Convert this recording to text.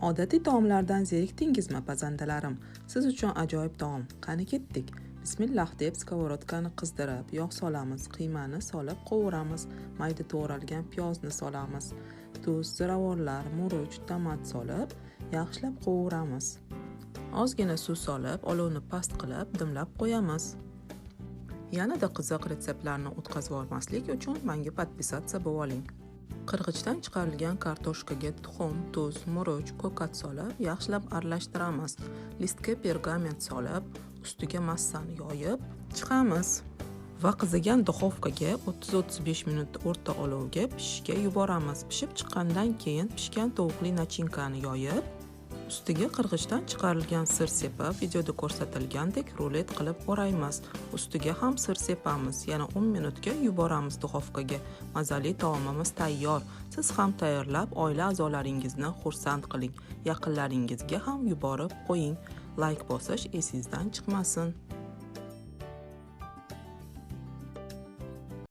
Odatiy taomlardan zerikdingizmi, pazandalarim? Siz uchun ajoyib taom. Qani ketdik. Bismillah deb skоворodkani qizdirib, yog' solamiz, qiymani solib qovuramiz, mayda to'g'ralgan piyozni solamiz, tuz, ziravorlar, murch, tomat solib, yaxshilab qovuramiz. Ozgina suv solib, olovni past qilib, dimlab qo'yamiz. Yanada qiziq retseptlarni o'tkazib olmaslik uchun menga podpisatsiya bo'lib oling. Qirg'ichdan chiqarilgan kartoshkaga tuxum, tuz, murch, ko'kat solib, yaxshilab aralashtiramiz. Listga pergament solib, ustiga massani yoyib, chiqamiz va qizigan duxovkaga 30-35 minut o'rta olovga pishishga yuboramiz. Pishib chiqqandan keyin pishgan tovuqli nachinkani yoyib, ustiga qirg'ichdan chiqarilgan sir sepib, videoda ko'rsatilgandek rulet qilib o'raymiz. Ustiga ham sir sepamiz. Yana 10 minutga yuboramiz duxovkaga. Mazali taomimiz tayyor. Siz ham tayyorlab oila a'zolaringizni xursand qiling. Yaqinlaringizga ham yuborib qo'ying. Like bosish esingizdan chiqmasin.